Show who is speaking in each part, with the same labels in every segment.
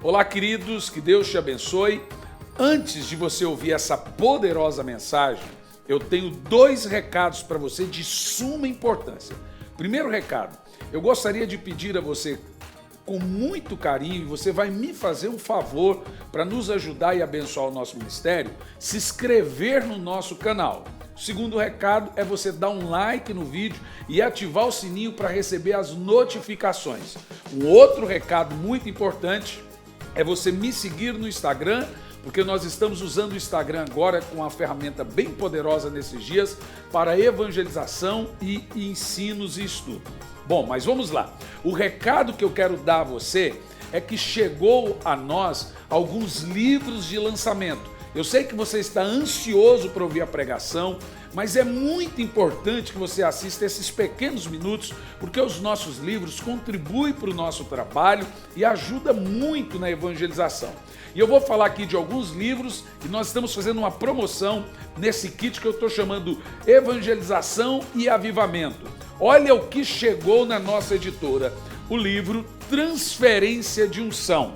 Speaker 1: Olá, queridos, que Deus te abençoe. Antes de você ouvir essa poderosa mensagem, eu tenho 2 recados para você de suma importância. Primeiro recado, eu gostaria de pedir a você com muito carinho, e você vai me fazer um favor para nos ajudar e abençoar o nosso ministério, se inscrever no nosso canal. O segundo recado é você dar um like no vídeo e ativar o sininho para receber as notificações. Um outro recado muito importante é você me seguir no Instagram, porque nós estamos usando o Instagram agora com uma ferramenta bem poderosa nesses dias para evangelização e ensinos e estudo. Bom, mas vamos lá. O recado que eu quero dar a você é que chegou a nós alguns livros de lançamento. Eu sei que você está ansioso para ouvir a pregação, mas é muito importante que você assista esses pequenos minutos, porque os nossos livros contribuem para o nosso trabalho e ajudam muito na evangelização. E eu vou falar aqui de alguns livros e nós estamos fazendo uma promoção nesse kit que eu estou chamando Evangelização e Avivamento. Olha o que chegou na nossa editora, o livro Transferência de Unção.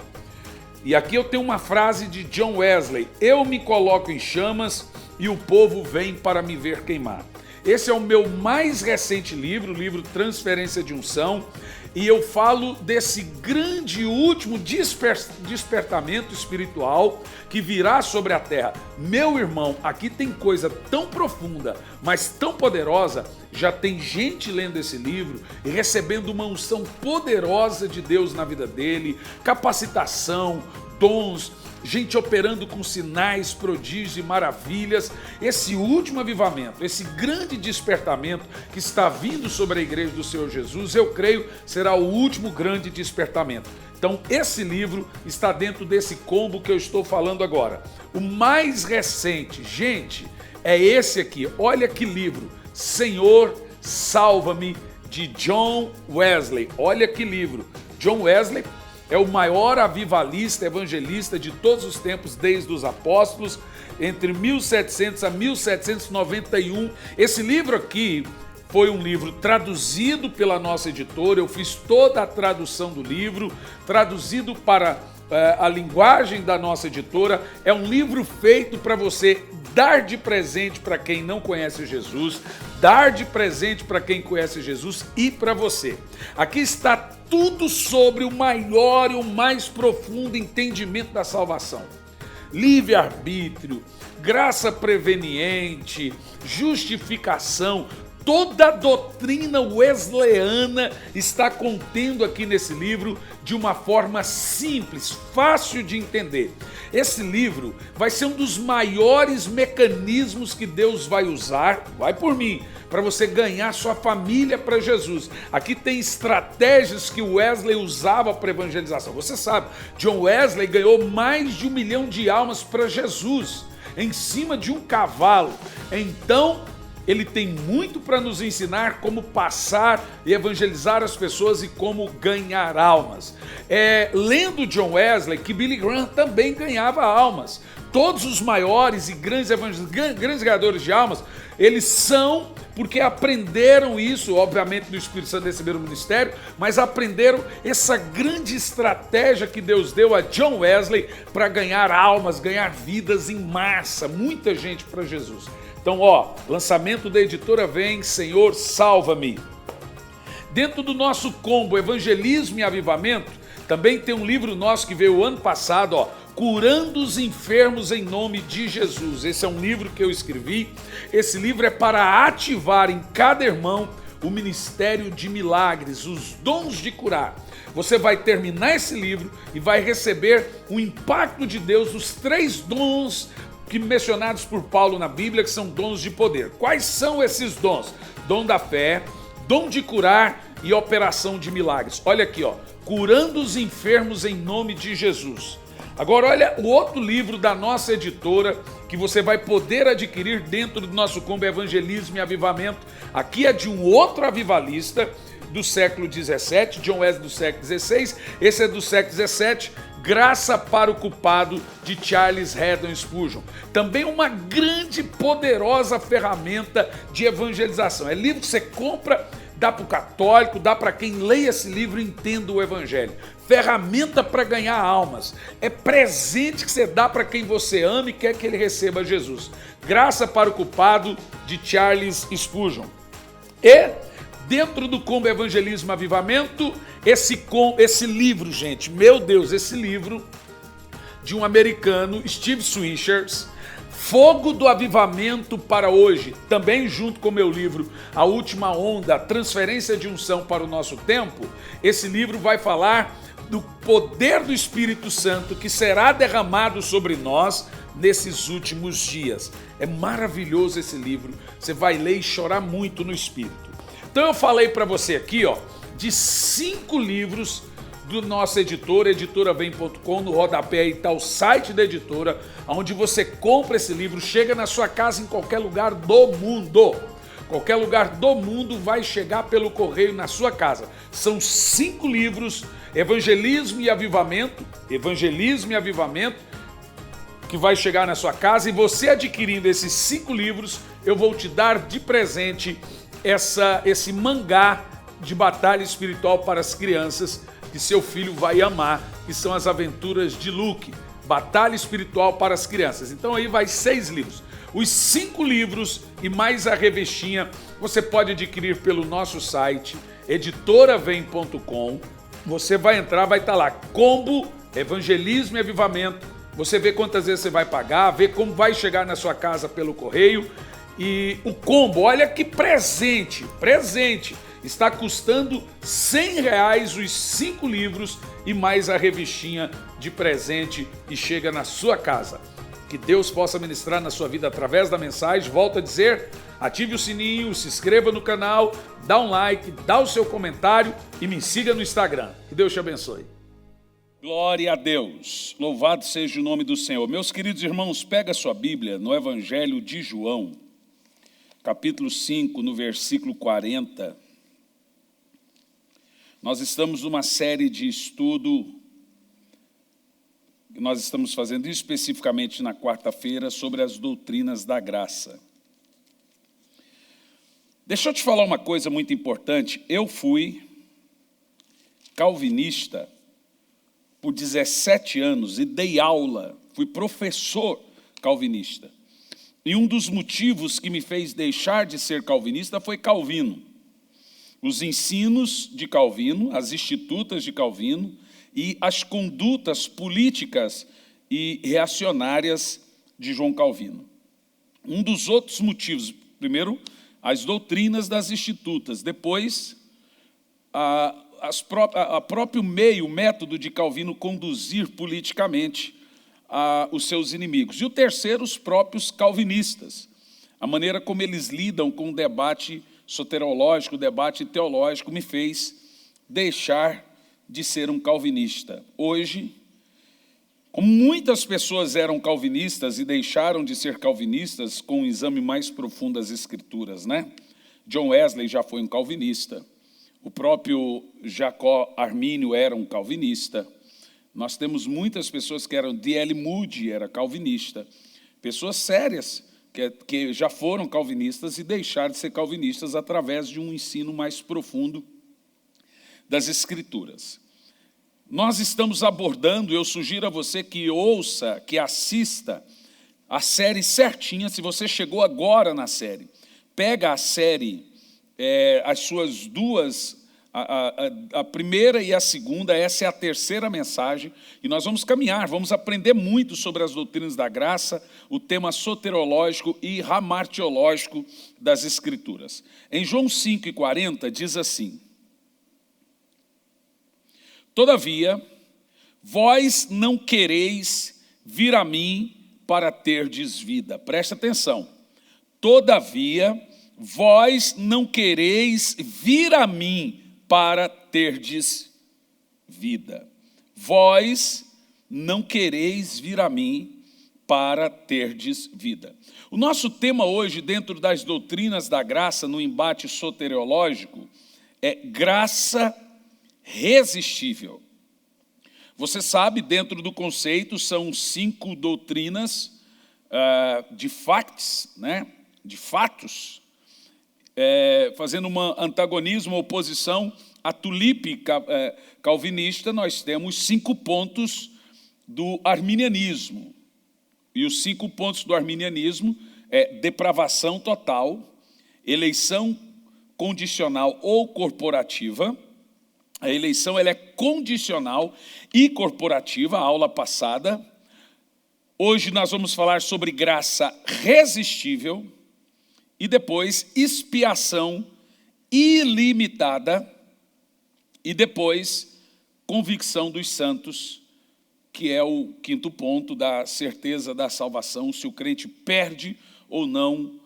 Speaker 1: E aqui eu tenho uma frase de John Wesley: eu me coloco em chamas e o povo vem para me ver queimar. Esse é o meu mais recente livro, o livro Transferência de Unção, e eu falo desse grande e último despertamento espiritual que virá sobre a terra. Meu irmão, aqui tem coisa tão profunda, mas tão poderosa. Já tem gente lendo esse livro e recebendo uma unção poderosa de Deus na vida dele, capacitação, dons, gente operando com sinais, prodígios e maravilhas. Esse último avivamento, esse grande despertamento que está vindo sobre a igreja do Senhor Jesus, eu creio, será o último grande despertamento. Então, esse livro está dentro desse combo que eu estou falando agora. O mais recente, gente, é esse aqui. Olha que livro, Senhor, Salva-me, de John Wesley. Olha que livro. John Wesley é o maior avivalista, evangelista de todos os tempos, desde os apóstolos, entre 1700 a 1791. Esse livro aqui foi um livro traduzido pela nossa editora, eu fiz toda a tradução do livro, traduzido para a linguagem da nossa editora. É um livro feito para você dar de presente para quem não conhece Jesus, dar de presente para quem conhece Jesus e para você. Aqui está tudo sobre o maior e o mais profundo entendimento da salvação. Livre-arbítrio, graça preveniente, justificação. Toda a doutrina wesleyana está contendo aqui nesse livro de uma forma simples, fácil de entender. Esse livro vai ser um dos maiores mecanismos que Deus vai usar, vai por mim, para você ganhar sua família para Jesus. Aqui tem estratégias que Wesley usava para evangelização. Você sabe, John Wesley ganhou mais de 1 milhão de almas para Jesus, em cima de um cavalo. Então, ele tem muito para nos ensinar como passar e evangelizar as pessoas e como ganhar almas. Lendo John Wesley, que Billy Graham também ganhava almas. Todos os maiores e grandes evangelistas, grandes ganhadores de almas, eles são porque aprenderam isso, obviamente no Espírito Santo receberam o ministério, mas aprenderam essa grande estratégia que Deus deu a John Wesley para ganhar almas, ganhar vidas em massa, muita gente para Jesus. Então, lançamento da editora vem, Senhor, Salva-me. Dentro do nosso combo Evangelismo e Avivamento, também tem um livro nosso que veio ano passado, Curando os Enfermos em Nome de Jesus. Esse é um livro que eu escrevi. Esse livro é para ativar em cada irmão o ministério de milagres, os dons de curar. Você vai terminar esse livro e vai receber o impacto de Deus, os 3 dons que mencionados por Paulo na Bíblia, que são dons de poder. Quais são esses dons? Dom da fé, dom de curar e operação de milagres. Olha aqui, curando os enfermos em nome de Jesus. Agora olha o outro livro da nossa editora que você vai poder adquirir dentro do nosso combo Evangelismo e Avivamento. Aqui é de um outro avivalista do século XVII, John Wesley do século XVI, esse é do século XVII, Graça para o Culpado, de Charles Haddon Spurgeon. Também uma grande, poderosa ferramenta de evangelização. É livro que você compra, dá para o católico, dá para quem lê esse livro e entenda o evangelho. ferramenta para ganhar almas. É presente que você dá para quem você ama e quer que ele receba Jesus. Graça para o Culpado, de Charles Spurgeon. E, dentro do combo Evangelismo e Avivamento, esse livro, gente, meu Deus, esse livro de um americano, Steve Swishers, Fogo do Avivamento para Hoje, também junto com o meu livro A Última Onda, Transferência de Unção para o Nosso Tempo. Esse livro vai falar do poder do Espírito Santo que será derramado sobre nós nesses últimos dias. É maravilhoso esse livro, você vai ler e chorar muito no Espírito. Então eu falei para você aqui, de 5 livros do nosso editor, editoravem.com, no rodapé aí está o site da editora, onde você compra esse livro, chega na sua casa em qualquer lugar do mundo. Qualquer lugar do mundo vai chegar pelo correio na sua casa. São 5 livros, Evangelismo e Avivamento, que vai chegar na sua casa, e você adquirindo esses 5 livros, eu vou te dar de presente esse mangá de batalha espiritual para as crianças, que seu filho vai amar, que são as aventuras de Luke, batalha espiritual para as crianças. Então aí vai 6 livros. Os 5 livros e mais a revestinha você pode adquirir pelo nosso site, editoravem.com. Você vai entrar, vai estar lá, combo, Evangelismo e Avivamento. Você vê quantas vezes você vai pagar, vê como vai chegar na sua casa pelo correio. E o combo, olha que presente, está custando R$100 os 5 livros e mais a revistinha de presente, e chega na sua casa. Que Deus possa ministrar na sua vida através da mensagem. Volto a dizer, ative o sininho, se inscreva no canal, dá um like, dá o seu comentário e me siga no Instagram. Que Deus te abençoe.
Speaker 2: Glória a Deus, louvado seja o nome do Senhor. Meus queridos irmãos, pega a sua Bíblia no Evangelho de João, capítulo 5, no versículo 40. Nós estamos numa série de estudo, que nós estamos fazendo especificamente na quarta-feira, sobre as doutrinas da graça. Deixa eu te falar uma coisa muito importante. Eu fui calvinista por 17 anos e dei aula, fui professor calvinista. E um dos motivos que me fez deixar de ser calvinista foi Calvino. Os ensinos de Calvino, as institutas de Calvino e as condutas políticas e reacionárias de João Calvino. Um dos outros motivos, primeiro, as doutrinas das institutas, depois, a próprio meio, o método de Calvino conduzir politicamente os seus inimigos. E o terceiro, os próprios calvinistas, a maneira como eles lidam com o debate soteriológico, o debate teológico, me fez deixar de ser um calvinista. Hoje, como muitas pessoas eram calvinistas e deixaram de ser calvinistas com um exame mais profundo das Escrituras, né? John Wesley já foi um calvinista, o próprio Jacó Armínio era um calvinista. Nós temos muitas pessoas que eram, D.L. Moody era calvinista, pessoas sérias que já foram calvinistas e deixaram de ser calvinistas através de um ensino mais profundo das Escrituras. Nós estamos abordando, eu sugiro a você que ouça, que assista a série certinha. Se você chegou agora na série, pega a série, as suas duas, a primeira e a segunda, essa é a terceira mensagem, e nós vamos caminhar, vamos aprender muito sobre as doutrinas da graça, o tema soteriológico e ramartiológico das Escrituras. Em João 5,40 diz assim: todavia, vós não quereis vir a mim para terdes vida. Presta atenção. Todavia, vós não quereis vir a mim para terdes vida. Vós não quereis vir a mim para terdes vida. O nosso tema hoje, dentro das doutrinas da graça, no embate soteriológico, é graça resistível. Você sabe, dentro do conceito, são 5 doutrinas de facts, né? De fatos, fazendo um antagonismo, uma oposição a tulipe calvinista, nós temos 5 pontos do arminianismo. E os 5 pontos do arminianismo é depravação total, eleição condicional ou corporativa. A eleição ela é condicional e corporativa, a aula passada. Hoje nós vamos falar sobre graça resistível e depois expiação ilimitada e depois convicção dos santos, que é o 5º ponto da certeza da salvação, se o crente perde ou não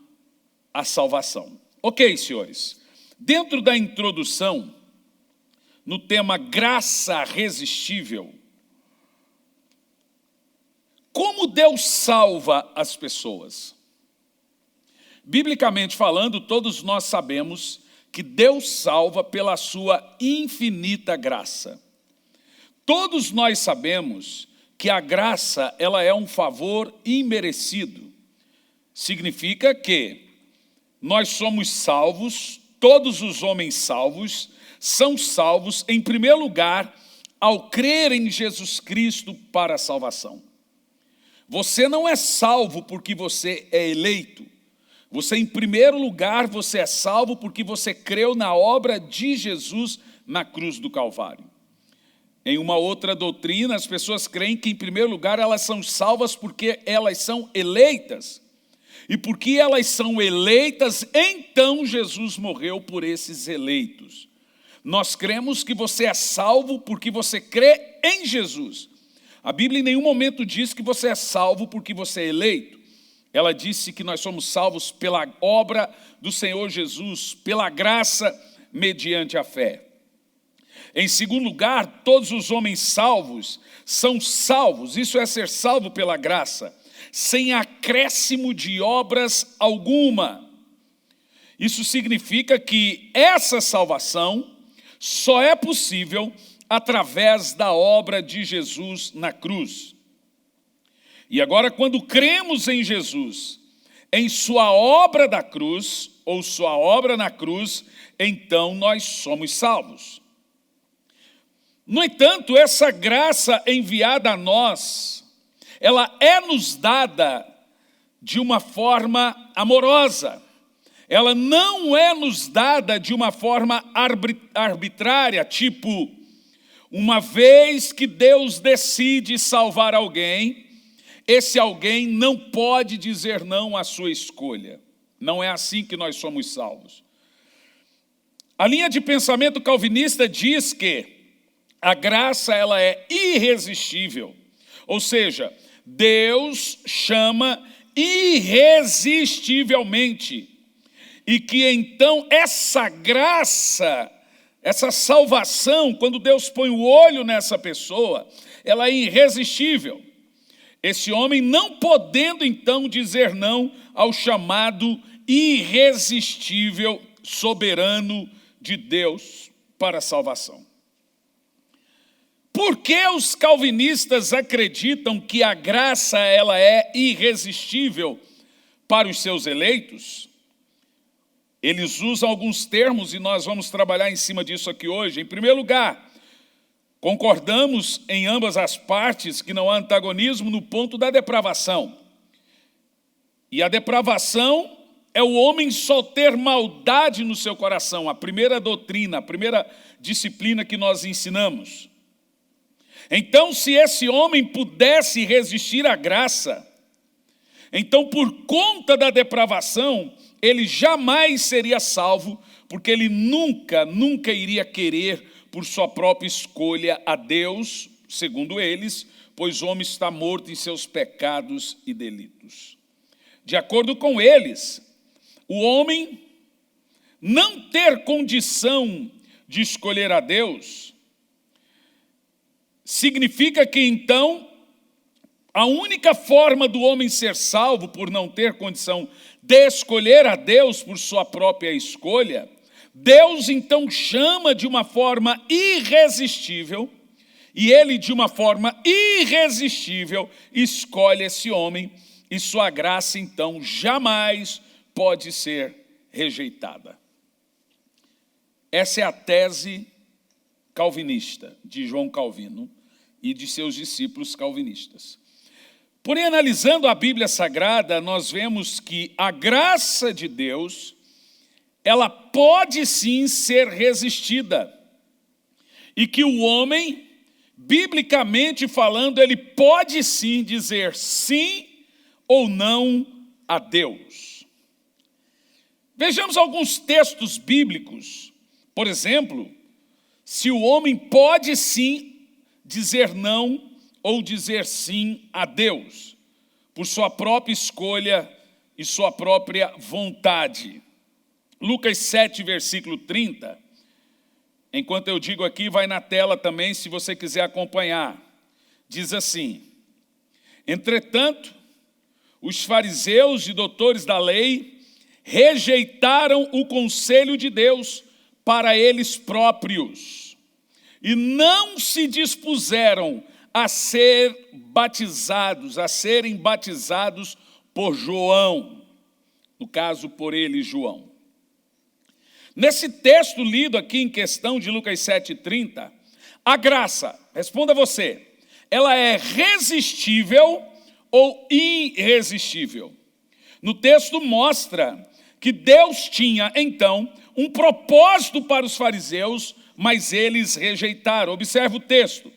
Speaker 2: a salvação. Ok, senhores, dentro da introdução, no tema graça resistível, como Deus salva as pessoas? Biblicamente falando, todos nós sabemos que Deus salva pela sua infinita graça. Todos nós sabemos que a graça ela é um favor imerecido. Significa que nós somos salvos, todos os homens salvos, são salvos, em primeiro lugar, ao crer em Jesus Cristo para a salvação. Você não é salvo porque você é eleito. Você, em primeiro lugar, você é salvo porque você creu na obra de Jesus na cruz do Calvário. Em uma outra doutrina, as pessoas creem que, em primeiro lugar, elas são salvas porque elas são eleitas. E porque elas são eleitas, então Jesus morreu por esses eleitos. Nós cremos que você é salvo porque você crê em Jesus. A Bíblia em nenhum momento diz que você é salvo porque você é eleito. Ela disse que nós somos salvos pela obra do Senhor Jesus, pela graça mediante a fé. Em segundo lugar, todos os homens salvos são salvos, isso é ser salvo pela graça, sem acréscimo de obras alguma. Isso significa que essa salvação só é possível através da obra de Jesus na cruz. E agora, quando cremos em Jesus, em sua obra da cruz, ou sua obra na cruz, então nós somos salvos. No entanto, essa graça enviada a nós, ela é nos dada de uma forma amorosa. Ela não é nos dada de uma forma arbitrária, tipo, uma vez que Deus decide salvar alguém, esse alguém não pode dizer não à sua escolha. Não é assim que nós somos salvos. A linha de pensamento calvinista diz que a graça ela é irresistível. Ou seja, Deus chama irresistivelmente. E que então essa graça, essa salvação, quando Deus põe o olho nessa pessoa, ela é irresistível. Esse homem não podendo então dizer não ao chamado irresistível, soberano de Deus para a salvação. Por que os calvinistas acreditam que a graça ela é irresistível para os seus eleitos? Eles usam alguns termos e nós vamos trabalhar em cima disso aqui hoje. Em primeiro lugar, concordamos em ambas as partes que não há antagonismo no ponto da depravação. E a depravação é o homem só ter maldade no seu coração, a primeira doutrina, a primeira disciplina que nós ensinamos. Então, se esse homem pudesse resistir à graça, então por conta da depravação, ele jamais seria salvo, porque ele nunca iria querer por sua própria escolha a Deus, segundo eles, pois o homem está morto em seus pecados e delitos. De acordo com eles, o homem não ter condição de escolher a Deus, significa que então, a única forma do homem ser salvo por não ter condição de escolher a Deus por sua própria escolha, Deus então chama de uma forma irresistível, e ele de uma forma irresistível escolhe esse homem, e sua graça então jamais pode ser rejeitada. Essa é a tese calvinista, de João Calvino e de seus discípulos calvinistas. Porém, analisando a Bíblia Sagrada, nós vemos que a graça de Deus, ela pode sim ser resistida. E que o homem, biblicamente falando, ele pode sim dizer sim ou não a Deus. Vejamos alguns textos bíblicos. Por exemplo, se o homem pode sim dizer não ou dizer sim a Deus, por sua própria escolha e sua própria vontade. Lucas 7, versículo 30, enquanto eu digo aqui, vai na tela também, se você quiser acompanhar. Diz assim: entretanto, os fariseus e doutores da lei rejeitaram o conselho de Deus para eles próprios e não se dispuseram a serem batizados por João, no caso por ele, João. Nesse texto lido aqui em questão de Lucas 7,30, a graça, responda você, ela é resistível ou irresistível? No texto mostra que Deus tinha, então, um propósito para os fariseus, mas eles rejeitaram. Observe o texto.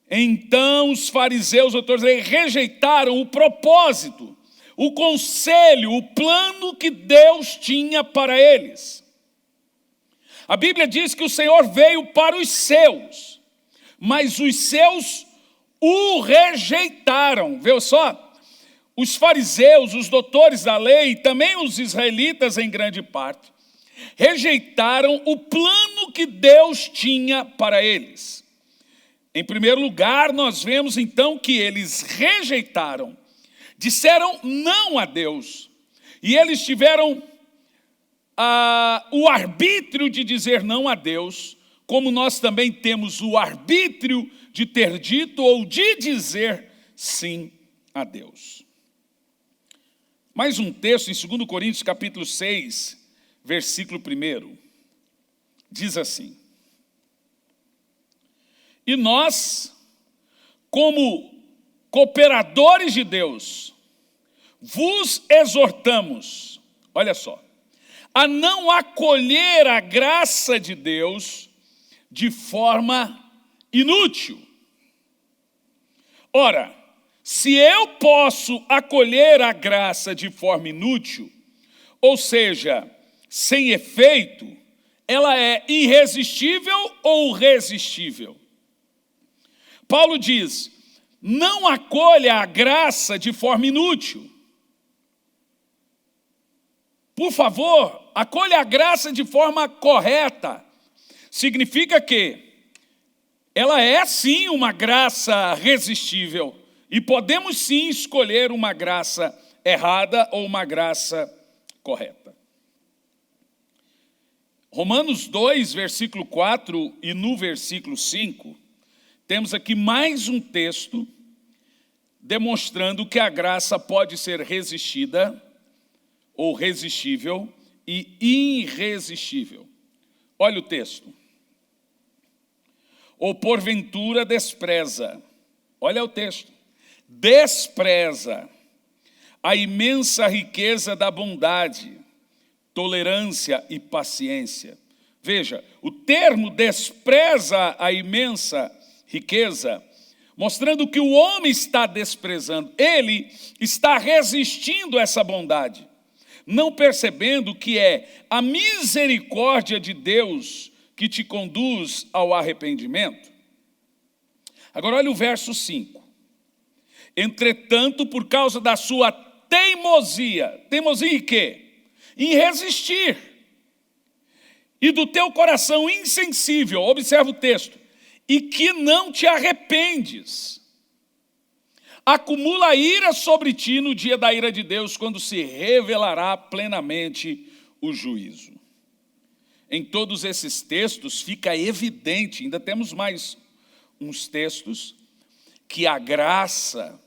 Speaker 2: Então os fariseus, doutores, rejeitaram o propósito, o conselho, o plano que Deus tinha para eles. A Bíblia diz que o Senhor veio para os seus, mas os seus o rejeitaram. Viu só? Os fariseus, os doutores da lei, e também os israelitas em grande parte, rejeitaram o plano que Deus tinha para eles. Em primeiro lugar, nós vemos então que eles rejeitaram, disseram não a Deus, e eles tiveram o arbítrio de dizer não a Deus, como nós também temos o arbítrio de ter dito ou de dizer sim a Deus. Mais um texto em 2 Coríntios capítulo 6, versículo 1, diz assim: e nós, como cooperadores de Deus, vos exortamos, olha só, a não acolher a graça de Deus de forma inútil. Ora, se eu posso acolher a graça de forma inútil, ou seja, sem efeito, ela é irresistível ou resistível? Paulo diz, não acolha a graça de forma inútil. Por favor, acolha a graça de forma correta. Significa que ela é sim uma graça resistível e podemos sim escolher uma graça errada ou uma graça correta. Romanos 2, versículo 4 e no versículo 5, temos aqui mais um texto demonstrando que a graça pode ser resistida ou resistível e irresistível. Olha o texto. Ou porventura despreza, olha o texto, despreza a imensa riqueza da bondade, tolerância e paciência. Veja, o termo despreza a imensa riqueza, mostrando que o homem está desprezando, ele está resistindo a essa bondade, não percebendo que é a misericórdia de Deus que te conduz ao arrependimento. Agora olha o verso 5. Entretanto, por causa da sua teimosia, teimosia em quê? Em resistir, e do teu coração insensível, observa o texto, e que não te arrependes, acumula ira sobre ti no dia da ira de Deus, quando se revelará plenamente o juízo. Em todos esses textos fica evidente, ainda temos mais uns textos, que a graça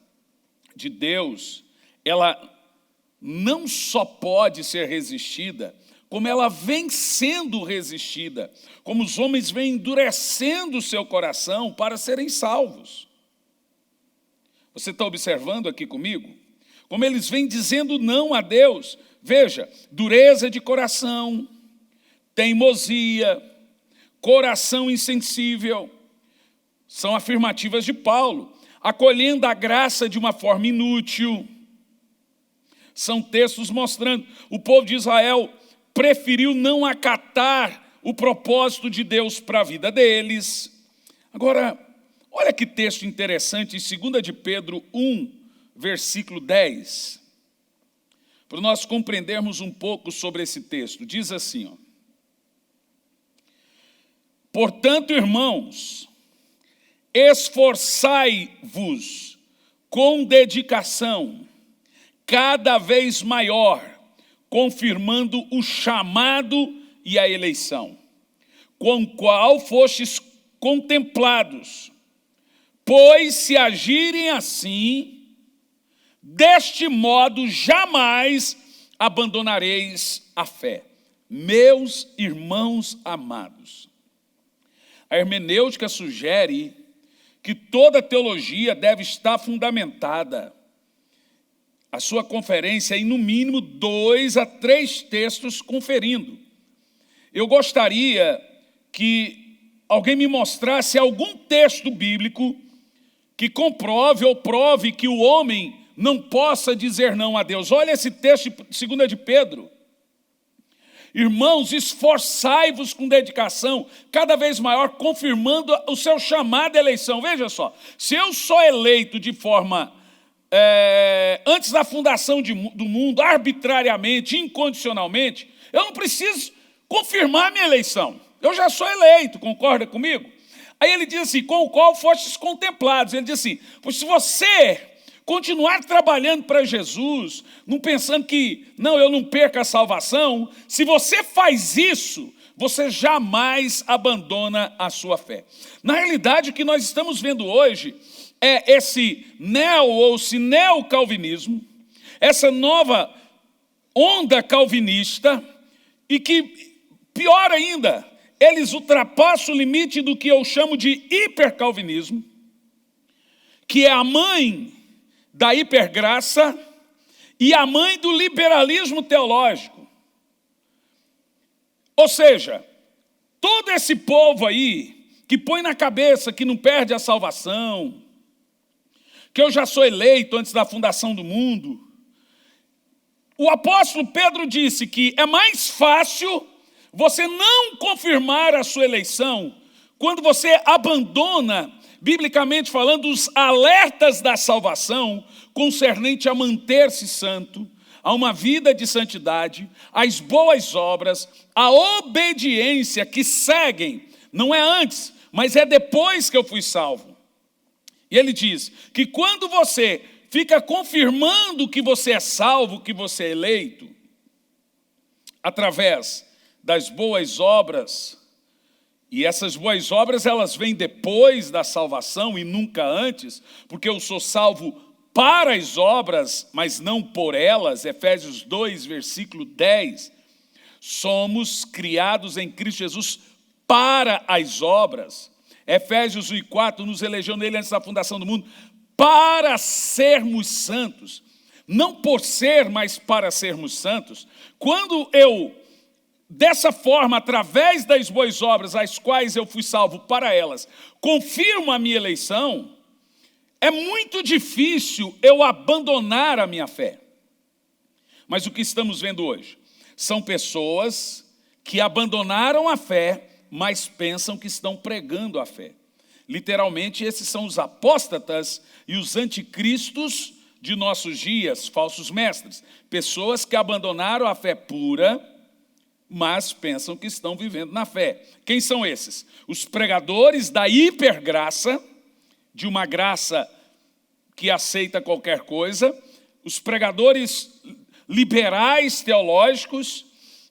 Speaker 2: de Deus, ela não só pode ser resistida, como ela vem sendo resistida, como os homens vêm endurecendo o seu coração para serem salvos. Você está observando aqui comigo? Como eles vêm dizendo não a Deus. Veja, dureza de coração, teimosia, coração insensível, são afirmativas de Paulo, acolhendo a graça de uma forma inútil. São textos mostrando, o povo de Israel preferiu não acatar o propósito de Deus para a vida deles. Agora, olha que texto interessante, em 2 de Pedro 1, versículo 10. Para nós compreendermos um pouco sobre esse texto. Diz assim, ó: portanto, irmãos, esforçai-vos com dedicação, cada vez maior, confirmando o chamado e a eleição, com o qual fostes contemplados. Pois se agirem assim, deste modo jamais abandonareis a fé. Meus irmãos amados, a hermenêutica sugere que toda teologia deve estar fundamentada, a sua conferência em no mínimo 2 a 3 textos conferindo. Eu gostaria que alguém me mostrasse algum texto bíblico que comprove ou prove que o homem não possa dizer não a Deus. Olha esse texto de 2 de Pedro. Irmãos, esforçai-vos com dedicação, cada vez maior, confirmando o seu chamado à eleição. Veja só, se eu sou eleito de forma, antes da fundação do mundo, arbitrariamente, incondicionalmente, eu não preciso confirmar minha eleição. Eu já sou eleito, concorda comigo? Aí ele diz assim, com o qual fostes contemplados. Ele diz assim, pois se você continuar trabalhando para Jesus, não pensando que, não, eu não perco a salvação, se você faz isso, você jamais abandona a sua fé. Na realidade, o que nós estamos vendo hoje é esse neo-calvinismo, essa nova onda calvinista, e que, pior ainda, eles ultrapassam o limite do que eu chamo de hipercalvinismo, que é a mãe da hipergraça e a mãe do liberalismo teológico. Ou seja, todo esse povo aí, que põe na cabeça que não perde a salvação, que eu já sou eleito antes da fundação do mundo, o apóstolo Pedro disse que é mais fácil você não confirmar a sua eleição quando você abandona, biblicamente falando, os alertas da salvação concernente a manter-se santo, a uma vida de santidade, às boas obras, a obediência que seguem, não é antes, mas é depois que eu fui salvo. E ele diz que quando você fica confirmando que você é salvo, que você é eleito, através das boas obras, e essas boas obras elas vêm depois da salvação e nunca antes, porque eu sou salvo para as obras, mas não por elas. Efésios 2, versículo 10, somos criados em Cristo Jesus para as obras. Efésios 1:4 nos elegeu nele antes da fundação do mundo, para sermos santos, não por ser, mas para sermos santos. Quando eu, dessa forma, através das boas obras, as quais eu fui salvo para elas, confirmo a minha eleição, é muito difícil eu abandonar a minha fé. Mas o que estamos vendo hoje? São pessoas que abandonaram a fé, mas pensam que estão pregando a fé. Literalmente, esses são os apóstatas e os anticristos de nossos dias, falsos mestres. Pessoas que abandonaram a fé pura, mas pensam que estão vivendo na fé. Quem são esses? Os pregadores da hipergraça, de uma graça que aceita qualquer coisa, os pregadores liberais teológicos,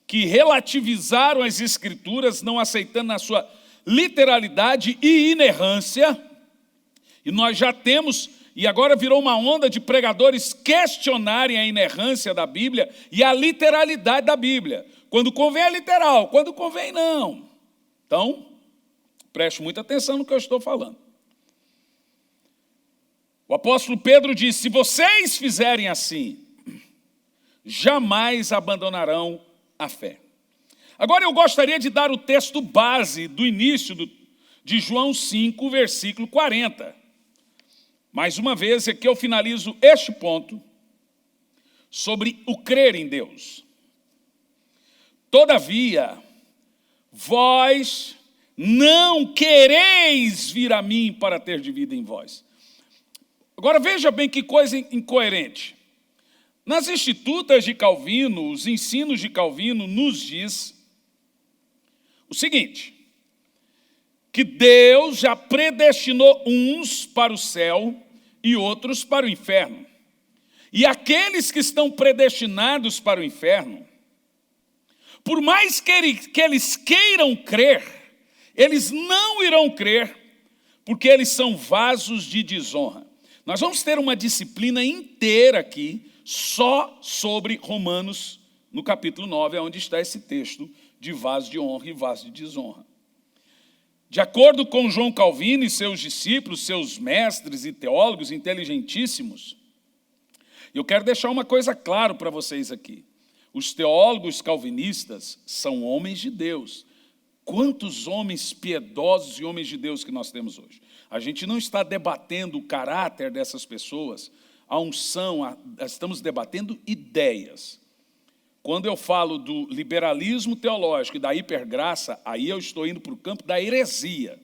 Speaker 2: que relativizaram as Escrituras, não aceitando na sua literalidade e inerrância, e nós já temos, e agora virou uma onda de pregadores questionarem a inerrância da Bíblia e a literalidade da Bíblia, Quando convém é literal, quando convém não. Então, preste muita atenção no que eu estou falando. O apóstolo Pedro diz: se vocês fizerem assim, jamais abandonarão a fé. Agora eu gostaria de dar o texto base do início de João 5, versículo 40. Mais uma vez, aqui eu finalizo este ponto sobre o crer em Deus. Todavia, vós não quereis vir a mim para ter de vida em vós. Agora veja bem que coisa incoerente. Nas Institutas de Calvino, os ensinos de Calvino nos diz o seguinte: que Deus já predestinou uns para o céu e outros para o inferno. E aqueles que estão predestinados para o inferno, por mais que eles queiram crer, eles não irão crer, porque eles são vasos de desonra. Nós vamos ter uma disciplina inteira aqui, só sobre Romanos, no capítulo 9, onde está esse texto de vaso de honra e vaso de desonra. De acordo com João Calvino e seus discípulos, seus mestres e teólogos inteligentíssimos, eu quero deixar uma coisa clara para vocês aqui. Os teólogos calvinistas são homens de Deus. Quantos homens piedosos e homens de Deus que nós temos hoje? A gente não está debatendo o caráter dessas pessoas, a unção, estamos debatendo ideias. Quando eu falo do liberalismo teológico e da hipergraça, aí eu estou indo para o campo da heresia.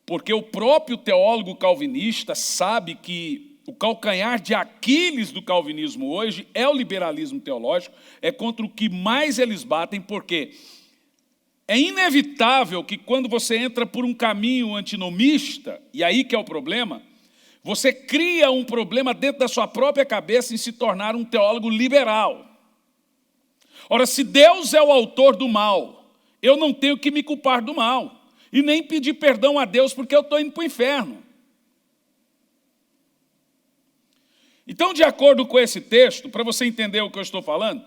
Speaker 2: Porque o próprio teólogo calvinista sabe que o calcanhar de Aquiles do calvinismo hoje é o liberalismo teológico, é contra o que mais eles batem, porque é inevitável que quando você entra por um caminho antinomista, e aí que é o problema, você cria um problema dentro da sua própria cabeça em se tornar um teólogo liberal. Ora, se Deus é o autor do mal, eu não tenho que me culpar do mal, e nem pedir perdão a Deus porque eu estou indo para o inferno. Então, de acordo com esse texto, para você entender o que eu estou falando,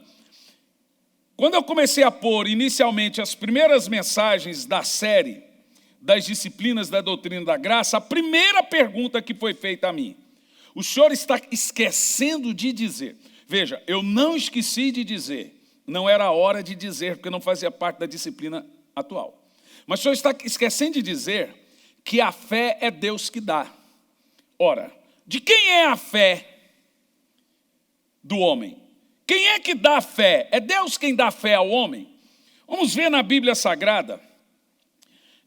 Speaker 2: quando eu comecei a pôr inicialmente as primeiras mensagens da série das disciplinas da doutrina da graça, a primeira pergunta que foi feita a mim: o senhor está esquecendo de dizer? Veja, eu não esqueci de dizer, não era a hora de dizer, porque não fazia parte da disciplina atual. Mas o senhor está esquecendo de dizer que a fé é Deus que dá. Ora, de quem é a fé do homem? Quem é que dá a fé? É Deus quem dá fé ao homem? Vamos ver na Bíblia Sagrada.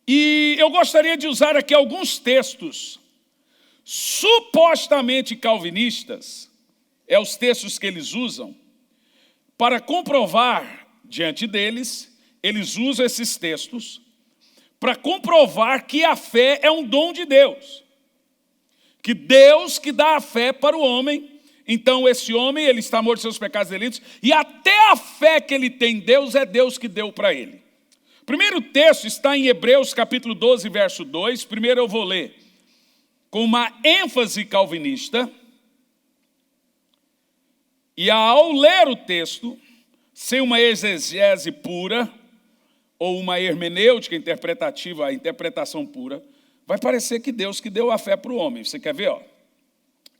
Speaker 2: E eu gostaria de usar aqui alguns textos supostamente calvinistas, os textos que eles usam, para comprovar diante deles, eles usam esses textos para comprovar que a fé é um dom de Deus. Que Deus que dá a fé para o homem, então esse homem, ele está morto em seus pecados e delitos, e até a fé que ele tem em Deus, é Deus que deu para ele. O primeiro texto está em Hebreus capítulo 12, verso 2, primeiro eu vou ler com uma ênfase calvinista, e ao ler o texto, sem uma exegese pura, ou uma hermenêutica interpretativa, a interpretação pura, vai parecer que Deus que deu a fé para o homem. Você quer ver? Ó?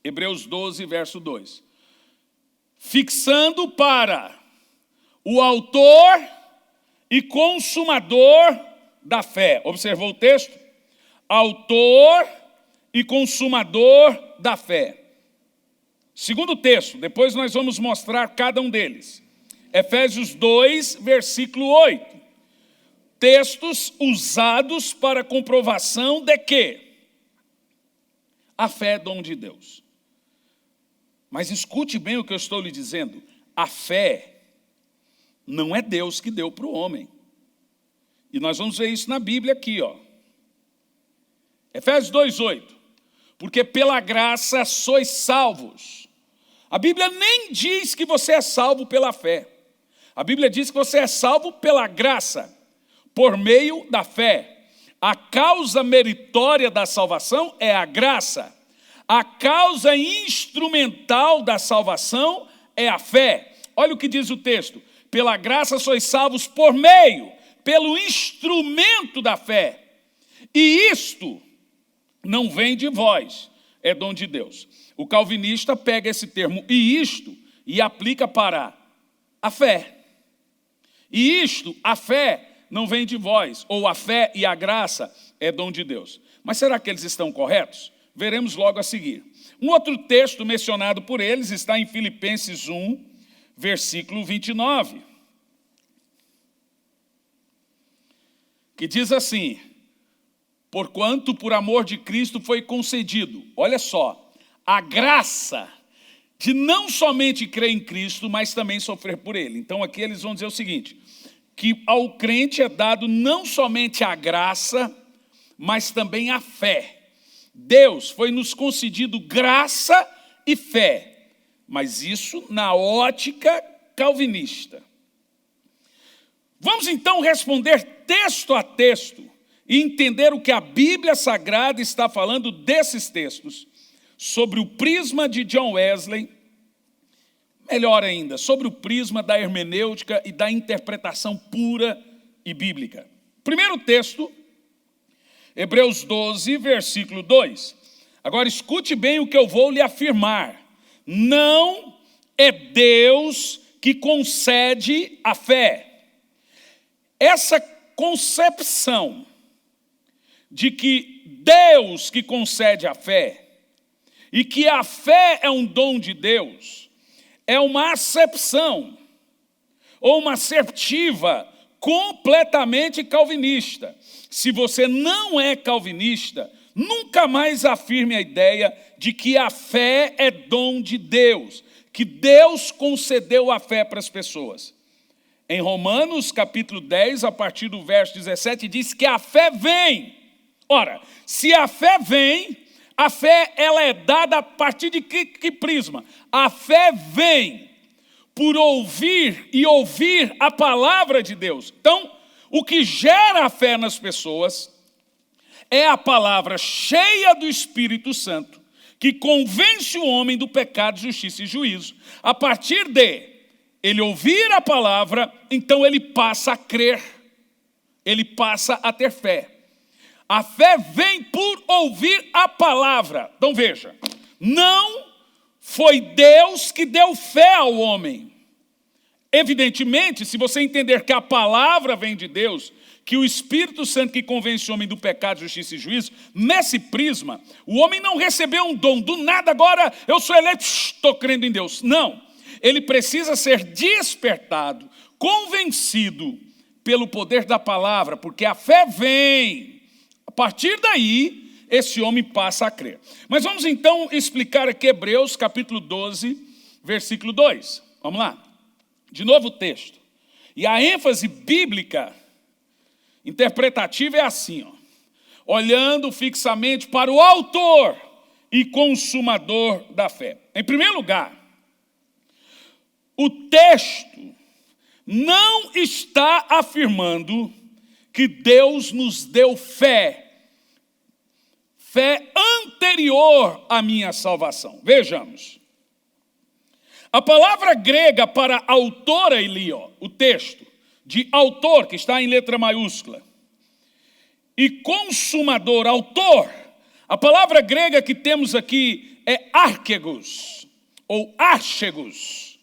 Speaker 2: Hebreus 12, verso 2. Fixando para o autor e consumador da fé. Observou o texto? Autor e consumador da fé. Segundo texto, depois nós vamos mostrar cada um deles. Efésios 2, versículo 8. Textos usados para comprovação de que a fé é dom de Deus. Mas escute bem o que eu estou lhe dizendo. A fé não é Deus que deu para o homem. E nós vamos ver isso na Bíblia aqui, ó. Efésios 2:8. Porque pela graça sois salvos. A Bíblia nem diz que você é salvo pela fé. A Bíblia diz que você é salvo pela graça, por meio da fé. A causa meritória da salvação é a graça. A causa instrumental da salvação é a fé. Olha o que diz o texto. pela graça sois salvos pelo instrumento da fé. E isto não vem de vós, é dom de Deus. O calvinista pega esse termo "e isto" e aplica para a fé. E isto, a fé, não vem de vós, ou a fé e a graça é dom de Deus. Mas será que eles estão corretos? Veremos logo a seguir. Um outro texto mencionado por eles está em Filipenses 1, versículo 29, que diz assim: porquanto por amor de Cristo foi concedido, olha só, a graça de não somente crer em Cristo, mas também sofrer por Ele. Então aqui eles vão dizer o seguinte, que ao crente é dado não somente a graça, mas também a fé. Deus foi nos concedido graça e fé, mas isso na ótica calvinista. Vamos então responder texto a texto e entender o que a Bíblia Sagrada está falando desses textos, sobre o prisma de John Wesley, melhor ainda, sobre o prisma da hermenêutica e da interpretação pura e bíblica. Primeiro texto, Hebreus 12, versículo 2. Agora escute bem o que eu vou lhe afirmar. Não é Deus que concede a fé. Essa concepção de que Deus que concede a fé e que a fé é um dom de Deus é uma acepção ou uma assertiva completamente calvinista. Se você não é calvinista, nunca mais afirme a ideia de que a fé é dom de Deus, que Deus concedeu a fé para as pessoas. Em Romanos, capítulo 10, a partir do verso 17, diz que a fé vem. Ora, se a fé vem, a fé ela é dada a partir de que prisma? A fé vem por ouvir e ouvir a palavra de Deus. Então, o que gera a fé nas pessoas é a palavra cheia do Espírito Santo, que convence o homem do pecado, justiça e juízo. A partir de ele ouvir a palavra, então ele passa a crer, ele passa a ter fé. A fé vem por ouvir a palavra. Então veja, não foi Deus que deu fé ao homem. Evidentemente, se você entender que a palavra vem de Deus, que o Espírito Santo que convence o homem do pecado, justiça e juízo, nesse prisma, o homem não recebeu um dom, do nada agora eu sou eleito, estou crendo em Deus. Não, ele precisa ser despertado, convencido pelo poder da palavra, porque a fé vem. A partir daí, esse homem passa a crer. Mas vamos então explicar aqui Hebreus capítulo 12, versículo 2. Vamos lá. De novo o texto. E a ênfase bíblica interpretativa é assim, ó. Olhando fixamente para o autor e consumador da fé. Em primeiro lugar, o texto não está afirmando que Deus nos deu fé anterior à minha salvação. Vejamos. A palavra grega para autor ali, ó, o texto, de autor, que está em letra maiúscula, e consumador, autor, a palavra grega que temos aqui é archegos, ou archegos.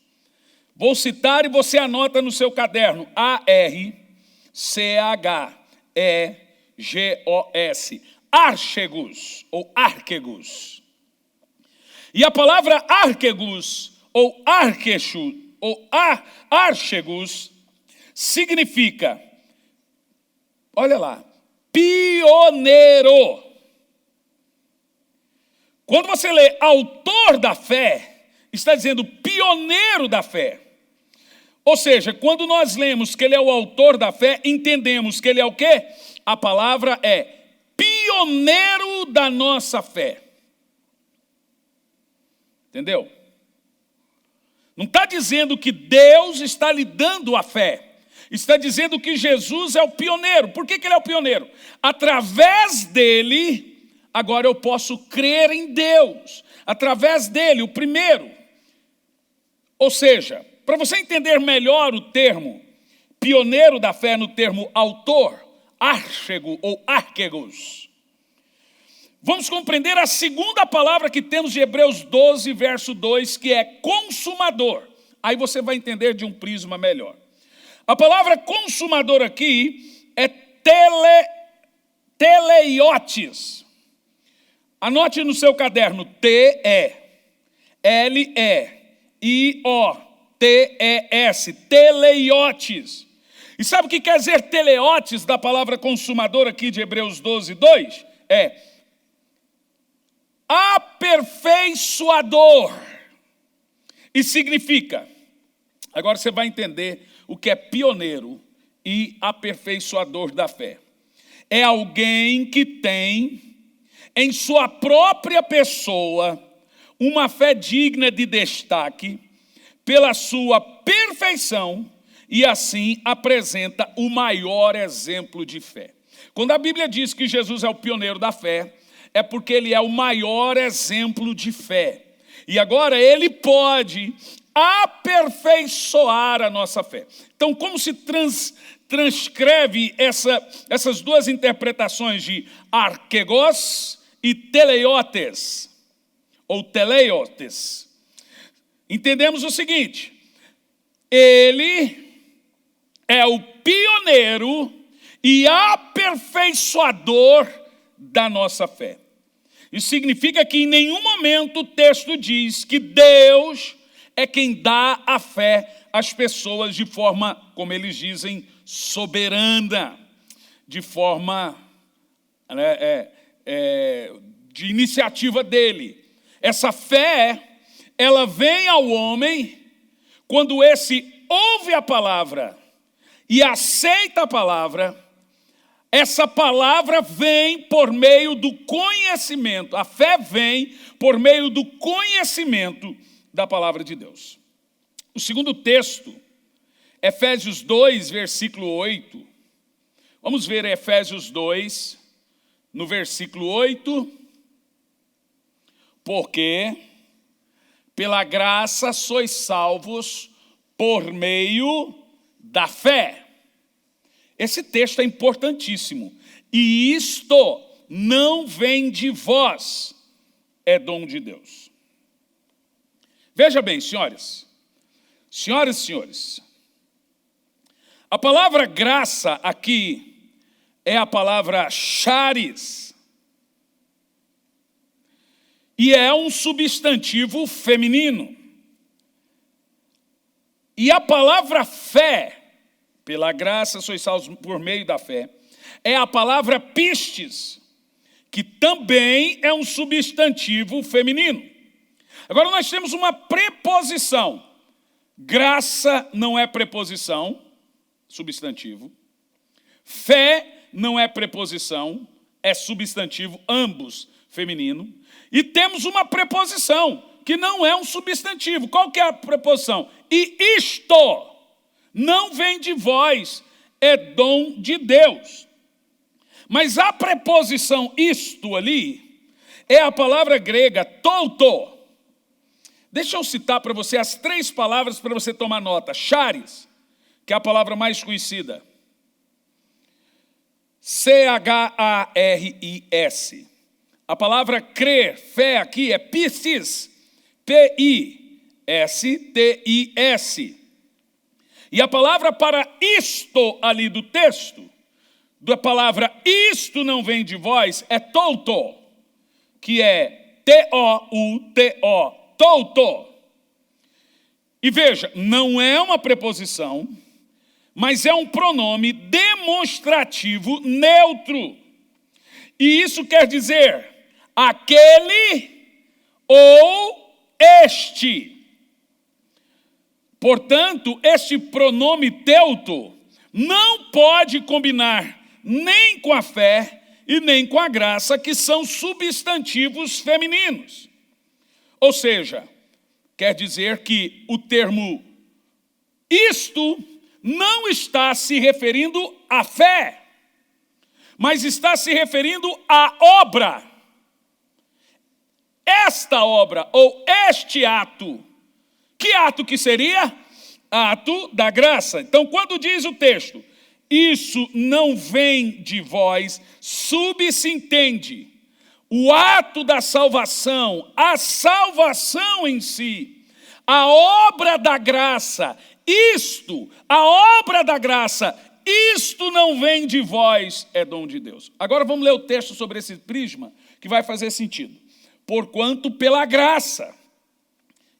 Speaker 2: Vou citar e você anota no seu caderno, A-R-C-H-E-G-O-S, archegos, ou archegos. E a palavra archegos, ou archegos, archegos, significa, olha lá, pioneiro. Quando você lê autor da fé, está dizendo pioneiro da fé. Ou seja, quando nós lemos que ele é o autor da fé, entendemos que ele é o quê? A palavra é pioneiro da nossa fé. Entendeu? Não está dizendo que Deus está lhe dando a fé. Está dizendo que Jesus é o pioneiro. Por que ele é o pioneiro? Através dele, agora eu posso crer em Deus. Através dele, o primeiro. Ou seja, Para você entender melhor o termo pioneiro da fé no termo autor, archego ou archegos, vamos compreender a segunda palavra que temos de Hebreus 12, verso 2, que é consumador. Aí você vai entender de um prisma melhor. A palavra consumador aqui é teleiotes. Anote no seu caderno, T-E-L-E-I-O-T-E-S, teleiotes. E sabe o que quer dizer teleiotes da palavra consumador aqui de Hebreus 12, 2? É aperfeiçoador. E significa, agora você vai entender o que é pioneiro e aperfeiçoador da fé. É alguém que tem em sua própria pessoa uma fé digna de destaque pela sua perfeição e assim apresenta o maior exemplo de fé. Quando a Bíblia diz que Jesus é o pioneiro da fé, é porque ele é o maior exemplo de fé. E agora ele pode aperfeiçoar a nossa fé. Então, como se transcreve essas duas interpretações de archegos e teleiotes, ou teleiotes? Entendemos o seguinte: ele é o pioneiro e aperfeiçoador da nossa fé. Isso significa que em nenhum momento o texto diz que Deus é quem dá a fé às pessoas de forma, como eles dizem, soberana, de forma de iniciativa dele. Essa fé, ela vem ao homem quando esse ouve a palavra e aceita a palavra. Essa palavra vem por meio do conhecimento. A fé vem por meio do conhecimento da palavra de Deus. O segundo texto, Efésios 2, versículo 8. Vamos ver Efésios 2, no versículo 8. Porque pela graça sois salvos por meio da fé. Esse texto é importantíssimo. E isto não vem de vós, é dom de Deus. Veja bem, senhoras e senhores, a palavra graça aqui é a palavra charis. E é um substantivo feminino. E a palavra fé, pela graça sois salvos por meio da fé, é a palavra pistes, que também é um substantivo feminino. Agora nós temos uma preposição. Graça não é preposição, substantivo. Fé não é preposição, é substantivo, ambos feminino. E temos uma preposição, que não é um substantivo. Qual que é a preposição? E isto não vem de vós, é dom de Deus. Mas a preposição isto ali é a palavra grega touto. Deixa eu citar para você as 3 palavras para você tomar nota. Charis, que é a palavra mais conhecida. C-H-A-R-I-S. A palavra crer, fé aqui é pistis. P-I-S-T-I-S. E a palavra para isto ali do texto, da palavra isto não vem de vós, é touto, que é T-O-U-T-O, touto. E veja, não é uma preposição, mas é um pronome demonstrativo neutro. E isso quer dizer aquele ou este. Portanto, este pronome teuto não pode combinar nem com a fé e nem com a graça, que são substantivos femininos. Ou seja, quer dizer que o termo isto não está se referindo à fé, mas está se referindo à obra. Esta obra, ou este ato. Que ato que seria? ato da graça. Então, quando diz o texto, isso não vem de vós, subsentende o ato da salvação, a salvação em si, a obra da graça, a obra da graça, isto não vem de vós, é dom de Deus. Agora vamos ler o texto sobre esse prisma, que vai fazer sentido. Porquanto pela graça,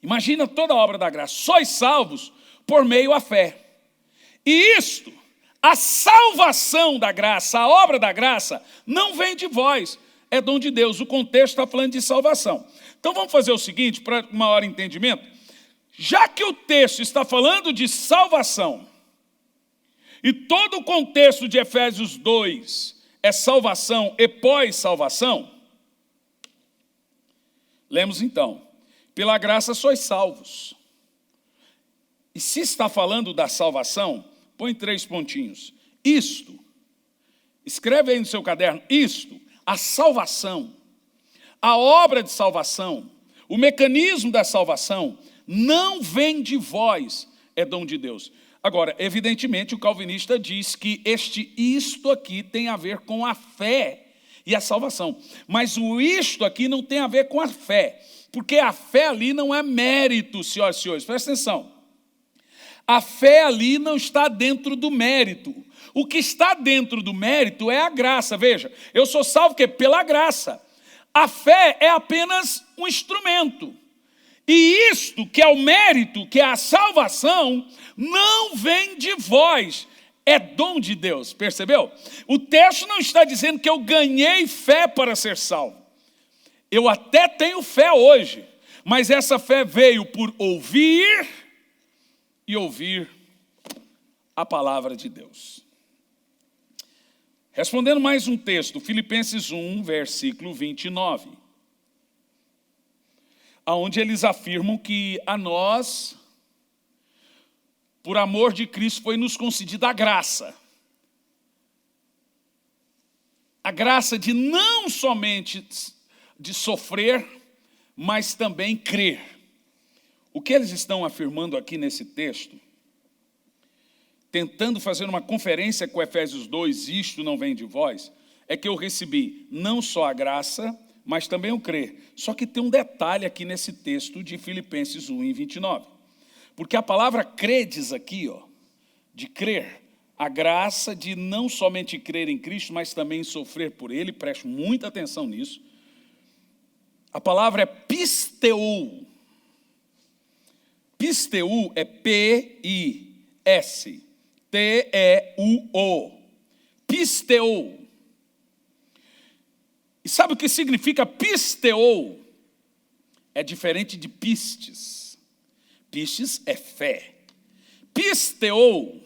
Speaker 2: imagina toda a obra da graça, sois salvos por meio à fé. E isto, a salvação da graça, a obra da graça, não vem de vós, é dom de Deus. O contexto está falando de salvação. Então vamos fazer o seguinte, para maior entendimento. Já que o texto está falando de salvação, e todo o contexto de Efésios 2 é salvação e pós-salvação, lemos então, pela graça sois salvos. E se está falando da salvação, põe 3 pontinhos. Isto, escreve aí no seu caderno, isto, a salvação, a obra de salvação, o mecanismo da salvação, não vem de vós, é dom de Deus. Agora, evidentemente, o calvinista diz que isto aqui tem a ver com a fé e a salvação. Mas o isto aqui não tem a ver com a fé, porque a fé ali não é mérito, senhoras e senhores, presta atenção. A fé ali não está dentro do mérito. O que está dentro do mérito é a graça. Veja, eu sou salvo que pela graça. A fé é apenas um instrumento. E isto, que é o mérito, que é a salvação, não vem de vós, é dom de Deus. Percebeu? O texto não está dizendo que eu ganhei fé para ser salvo. Eu até tenho fé hoje, mas essa fé veio por ouvir e ouvir a palavra de Deus. Respondendo mais um texto, Filipenses 1, versículo 29, onde eles afirmam que a nós, por amor de Cristo, foi nos concedida a graça de não somente de sofrer, mas também crer. O que eles estão afirmando aqui nesse texto, tentando fazer uma conferência com Efésios 2, isto não vem de vós, é que eu recebi não só a graça, mas também o crer. Só que tem um detalhe aqui nesse texto de Filipenses 1, 29. Porque a palavra credes aqui, de crer, a graça de não somente crer em Cristo, mas também sofrer por Ele, preste muita atenção nisso. A palavra é pisteu. Pisteu é P-I-S-T-E-U-O. Pisteu. E sabe o que significa pisteu? É diferente de pistes. Pistes é fé. Pisteu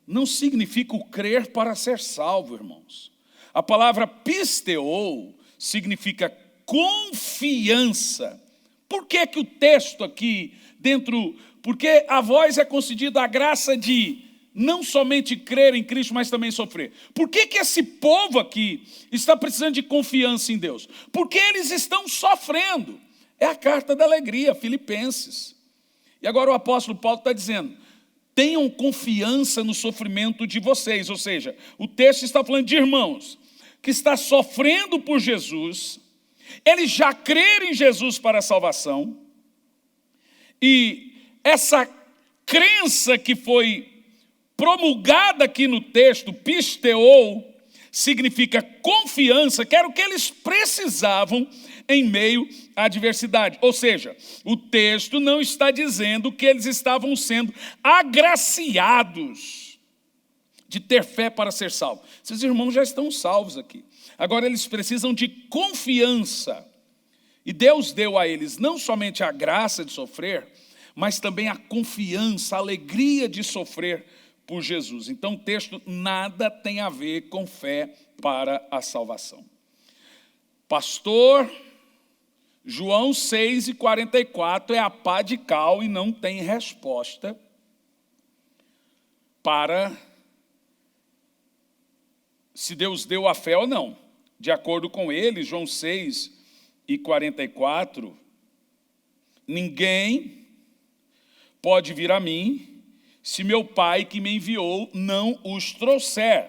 Speaker 2: não significa o crer para ser salvo, irmãos. A palavra pisteu significa confiança. Por que que o texto aqui, porque a vós é concedida a graça de não somente crer em Cristo, mas também sofrer. Por que que esse povo aqui está precisando de confiança em Deus? Porque eles estão sofrendo. É a carta da alegria, Filipenses. E agora o apóstolo Paulo está dizendo, tenham confiança no sofrimento de vocês. Ou seja, o texto está falando de irmãos que está sofrendo por Jesus, eles já creram em Jesus para a salvação, e essa crença que foi promulgada aqui no texto, pisteou, significa confiança, que era o que eles precisavam em meio à adversidade. Ou seja, o texto não está dizendo que eles estavam sendo agraciados de ter fé para ser salvos. Esses irmãos já estão salvos aqui. Agora eles precisam de confiança. E Deus deu a eles não somente a graça de sofrer, mas também a confiança, a alegria de sofrer por Jesus. Então o texto nada tem a ver com fé para a salvação. Pastor, João 6:44 é a pá de cal e não tem resposta para se Deus deu a fé ou não. De acordo com ele, João 6:44, ninguém pode vir a mim se meu Pai que me enviou não os trouxer.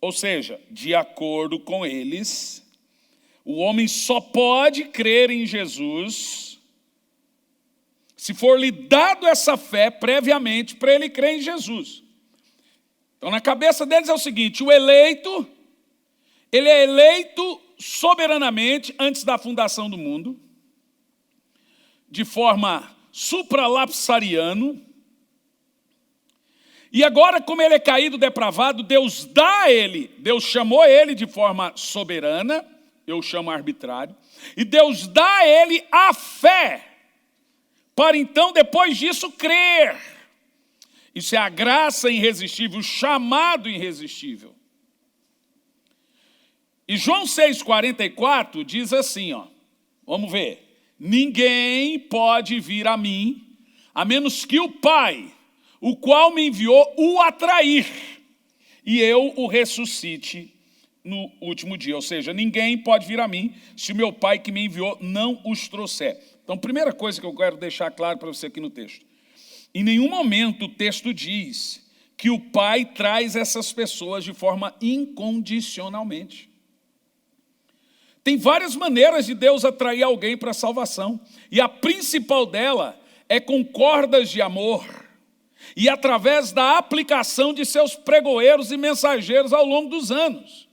Speaker 2: Ou seja, de acordo com eles, o homem só pode crer em Jesus se for lhe dado essa fé previamente para ele crer em Jesus. Então, na cabeça deles é o seguinte: o eleito, ele é eleito soberanamente antes da fundação do mundo, de forma supralapsariano, e agora, como ele é caído, depravado, Deus dá a ele, Deus chamou ele de forma soberana, eu chamo arbitrário, e Deus dá a ele a fé, para então, depois disso, crer. Isso é a graça irresistível, o chamado irresistível. E João 6,44 diz assim, vamos ver: ninguém pode vir a mim, a menos que o Pai, o qual me enviou, o atrair, e eu o ressuscite no último dia. Ou seja, ninguém pode vir a mim se o meu Pai que me enviou não os trouxer. Então, primeira coisa que eu quero deixar claro para você aqui no texto: em nenhum momento o texto diz que o Pai traz essas pessoas de forma incondicionalmente. Tem várias maneiras de Deus atrair alguém para a salvação, e a principal dela é com cordas de amor, e através da aplicação de seus pregoeiros e mensageiros ao longo dos anos.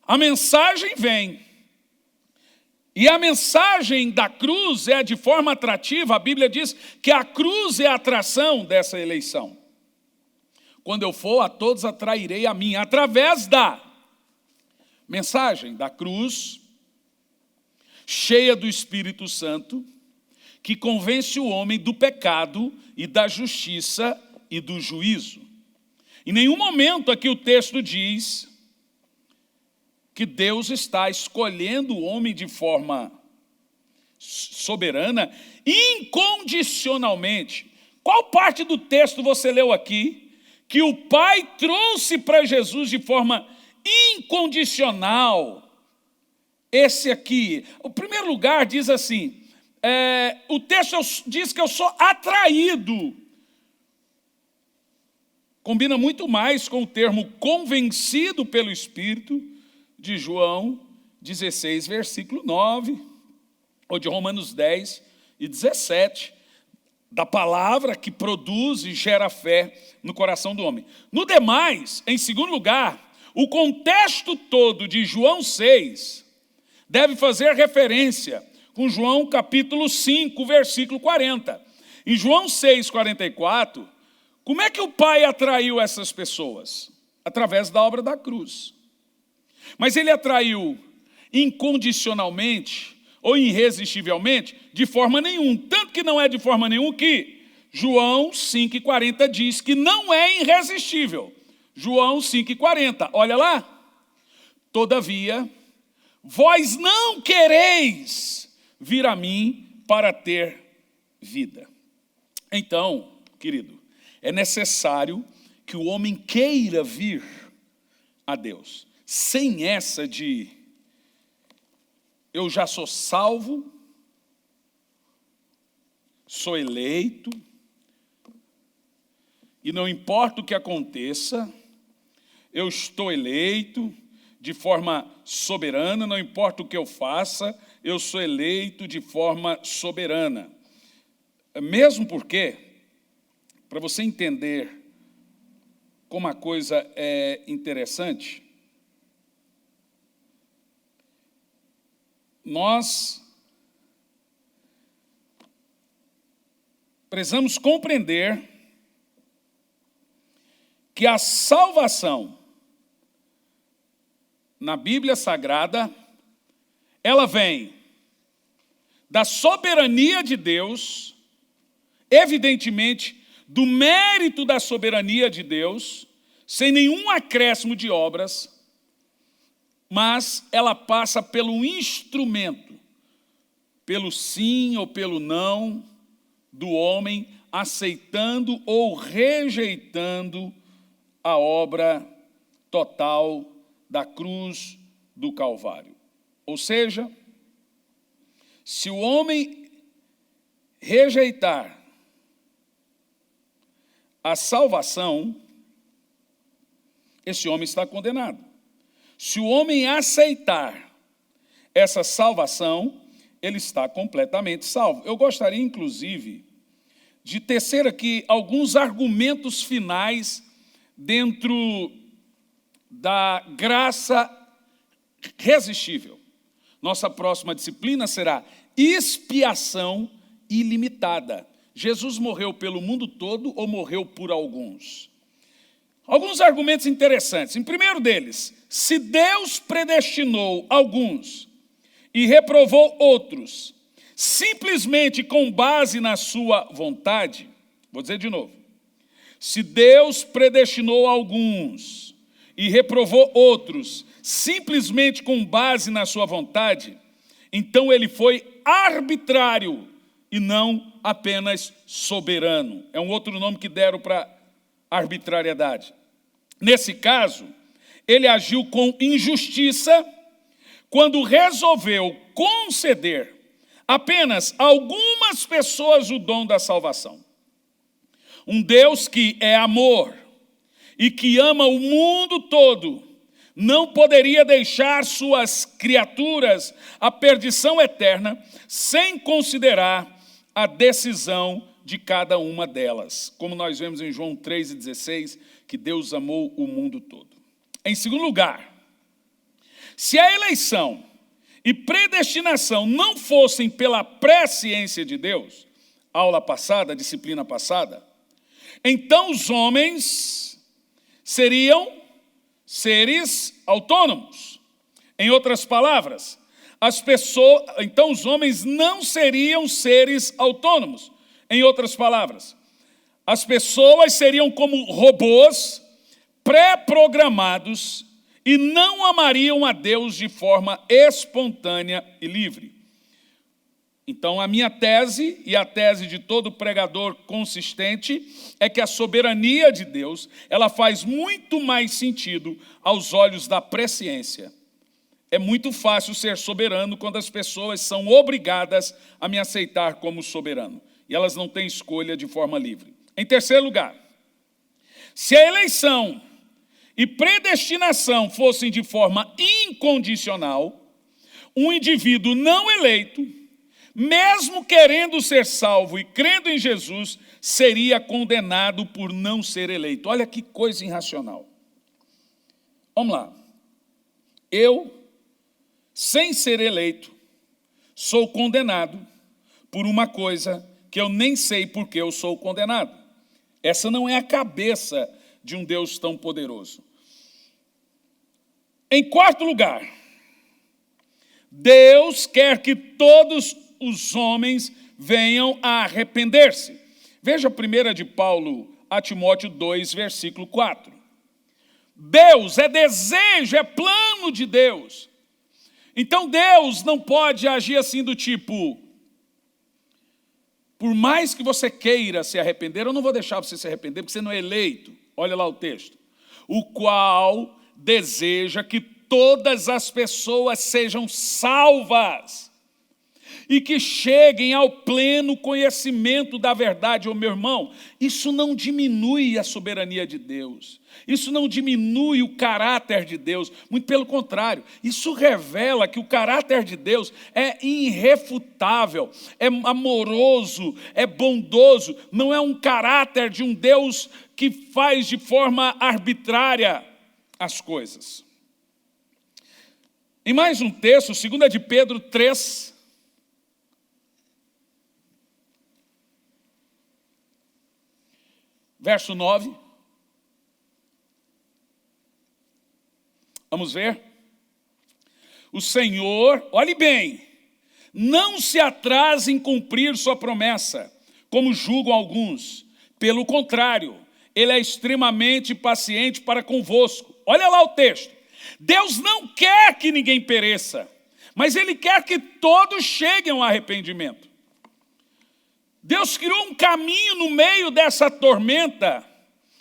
Speaker 2: A mensagem vem, e a mensagem da cruz é de forma atrativa. A Bíblia diz que a cruz é a atração dessa eleição. Quando eu for, a todos atrairei a mim, através da mensagem da cruz, cheia do Espírito Santo, que convence o homem do pecado e da justiça e do juízo. Em nenhum momento aqui o texto diz que Deus está escolhendo o homem de forma soberana, incondicionalmente. Qual parte do texto você leu aqui que o Pai trouxe para Jesus de forma incondicional? Esse aqui, o primeiro lugar diz assim, o texto diz que eu sou atraído. Combina muito mais com o termo convencido pelo Espírito de João 16, versículo 9, ou de Romanos 10 e 17, da palavra que produz e gera fé no coração do homem. No demais, em segundo lugar, o contexto todo de João 6 deve fazer referência com João capítulo 5, versículo 40. Em João 6, 44, como é que o Pai atraiu essas pessoas? Através da obra da cruz. Mas ele atraiu incondicionalmente ou irresistivelmente? De forma nenhuma. Tanto que não é de forma nenhuma que João 5,40 diz que não é irresistível. João 5,40, olha lá. Todavia, vós não quereis vir a mim para ter vida. Então, querido, é necessário que o homem queira vir a Deus. Sem essa de eu já sou salvo, sou eleito, e não importa o que aconteça, eu estou eleito de forma soberana, não importa o que eu faça, eu sou eleito de forma soberana. Mesmo porque, para você entender como a coisa é interessante, nós precisamos compreender que a salvação na Bíblia Sagrada, ela vem da soberania de Deus, evidentemente, do mérito da soberania de Deus, sem nenhum acréscimo de obras, mas ela passa pelo instrumento, pelo sim ou pelo não do homem, aceitando ou rejeitando a obra total da cruz do Calvário. Ou seja, se o homem rejeitar a salvação, esse homem está condenado. Se o homem aceitar essa salvação, ele está completamente salvo. Eu gostaria, inclusive, de tecer aqui alguns argumentos finais dentro da graça irresistível. Nossa próxima disciplina será expiação ilimitada. Jesus morreu pelo mundo todo ou morreu por alguns? Alguns argumentos interessantes. Em primeiro deles, se Deus predestinou alguns e reprovou outros, simplesmente com base na sua vontade, vou dizer de novo, se Deus predestinou alguns e reprovou outros, simplesmente com base na sua vontade, então ele foi arbitrário e não apenas soberano. É um outro nome que deram para arbitrariedade. Nesse caso, ele agiu com injustiça quando resolveu conceder apenas a algumas pessoas o dom da salvação. Um Deus que é amor e que ama o mundo todo, não poderia deixar suas criaturas à perdição eterna sem considerar a decisão de cada uma delas. Como nós vemos em João 3,16, que Deus amou o mundo todo. Em segundo lugar, se a eleição e predestinação não fossem pela presciência de Deus, aula passada, disciplina passada, então os homens seriam seres autônomos. Em outras palavras, então os homens não seriam seres autônomos. Em outras palavras, as pessoas seriam como robôs pré-programados e não amariam a Deus de forma espontânea e livre. Então, a minha tese e a tese de todo pregador consistente é que a soberania de Deus, ela faz muito mais sentido aos olhos da presciência. É muito fácil ser soberano quando as pessoas são obrigadas a me aceitar como soberano. E elas não têm escolha de forma livre. Em terceiro lugar, se a eleição e predestinação fossem de forma incondicional, um indivíduo não eleito, mesmo querendo ser salvo e crendo em Jesus, seria condenado por não ser eleito. Olha que coisa irracional. Vamos lá. Eu, sem ser eleito, sou condenado por uma coisa que eu nem sei por que eu sou condenado. Essa não é a cabeça de um Deus tão poderoso. Em quarto lugar, Deus quer que todos os homens venham a arrepender-se. Veja a primeira de Paulo a Timóteo 2, versículo 4. Deus é desejo, é plano de Deus. Então Deus não pode agir assim do tipo, por mais que você queira se arrepender, eu não vou deixar você se arrepender, porque você não é eleito. Olha lá o texto. O qual deseja que todas as pessoas sejam salvas e que cheguem ao pleno conhecimento da verdade. Ô meu irmão, isso não diminui a soberania de Deus. Isso não diminui o caráter de Deus. Muito pelo contrário, isso revela que o caráter de Deus é irrefutável, é amoroso, é bondoso. Não é um caráter de um Deus que faz de forma arbitrária as coisas. Em mais um texto, 2 de Pedro 3, verso 9. Vamos ver? O Senhor, olhe bem, não se atrasa em cumprir sua promessa, como julgam alguns. Pelo contrário, Ele é extremamente paciente para convosco. Olha lá o texto. Deus não quer que ninguém pereça, mas Ele quer que todos cheguem ao arrependimento. Deus criou um caminho no meio dessa tormenta,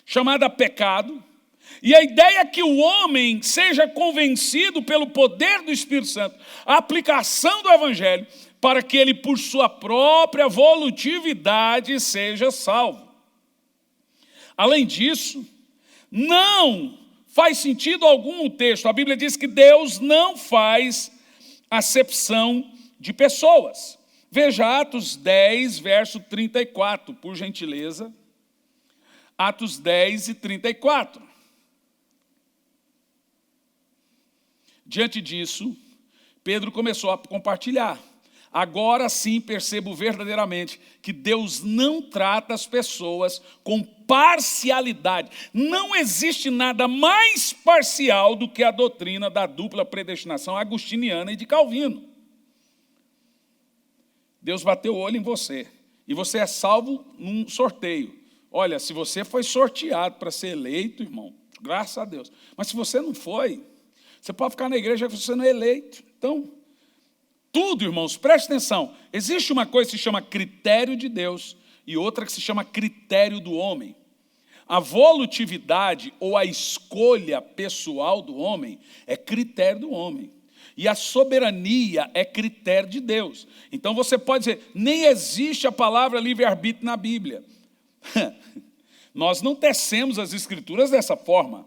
Speaker 2: chamada pecado, e a ideia é que o homem seja convencido pelo poder do Espírito Santo, a aplicação do Evangelho, para que ele, por sua própria volutividade, seja salvo. Além disso, não faz sentido algum o texto. A Bíblia diz que Deus não faz acepção de pessoas. Veja Atos 10, verso 34, por gentileza. Atos 10 e 34. Diante disso, Pedro começou a compartilhar. Agora sim percebo verdadeiramente que Deus não trata as pessoas com parcialidade. Não existe nada mais parcial do que a doutrina da dupla predestinação agostiniana e de Calvino. Deus bateu o olho em você e você é salvo num sorteio. Olha, se você foi sorteado para ser eleito, irmão, graças a Deus. Mas se você não foi, você pode ficar na igreja que você não é eleito. Então, tudo, irmãos, preste atenção. Existe uma coisa que se chama critério de Deus e outra que se chama critério do homem. A volutividade ou a escolha pessoal do homem é critério do homem. E a soberania é critério de Deus. Então você pode dizer, nem existe a palavra livre-arbítrio na Bíblia. Nós não tecemos as escrituras dessa forma.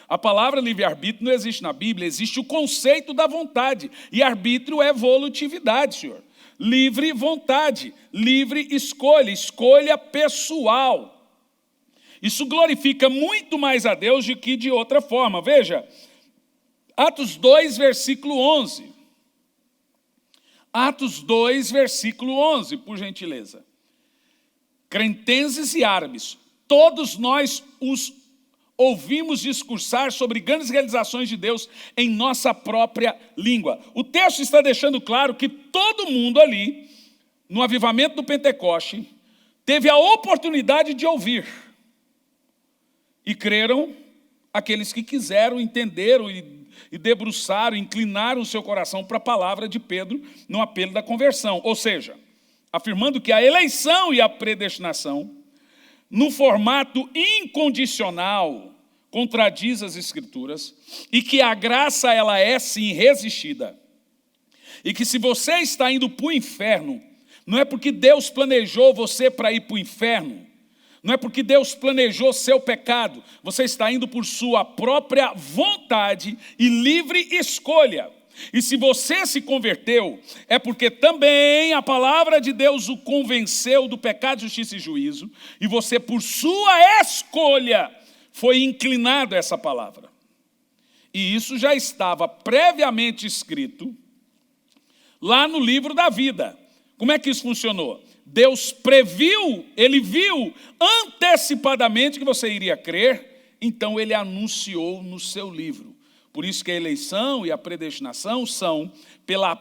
Speaker 2: A palavra livre-arbítrio não existe na Bíblia, existe o conceito da vontade. E arbítrio é volutividade, senhor. Livre vontade, livre escolha, escolha pessoal. Isso glorifica muito mais a Deus do que de outra forma. Veja, Atos 2, versículo 11. Atos 2, versículo 11, por gentileza. Cretenses e árabes, todos nós os ouvimos discursar sobre grandes realizações de Deus em nossa própria língua. O texto está deixando claro que todo mundo ali, no avivamento do Pentecoste, teve a oportunidade de ouvir. E creram aqueles que quiseram, entenderam e debruçaram, inclinaram o seu coração para a palavra de Pedro no apelo da conversão. Ou seja, afirmando que a eleição e a predestinação, no formato incondicional, contradiz as Escrituras, e que a graça ela é sim resistida. E que se você está indo para o inferno, não é porque Deus planejou você para ir para o inferno, não é porque Deus planejou seu pecado, você está indo por sua própria vontade e livre escolha. E se você se converteu, é porque também a palavra de Deus o convenceu do pecado, justiça e juízo, e você, por sua escolha, foi inclinado a essa palavra. E isso já estava previamente escrito lá no livro da vida. Como é que isso funcionou? Deus previu, Ele viu antecipadamente que você iria crer, então Ele anunciou no seu livro. Por isso que a eleição e a predestinação são pelo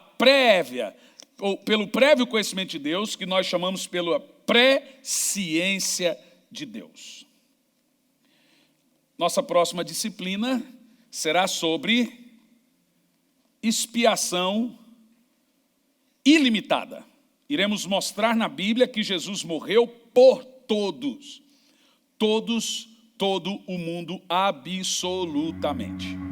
Speaker 2: prévio conhecimento de Deus, que nós chamamos pela presciência de Deus. Nossa próxima disciplina será sobre expiação ilimitada. Iremos mostrar na Bíblia que Jesus morreu por todos. Todo o mundo absolutamente.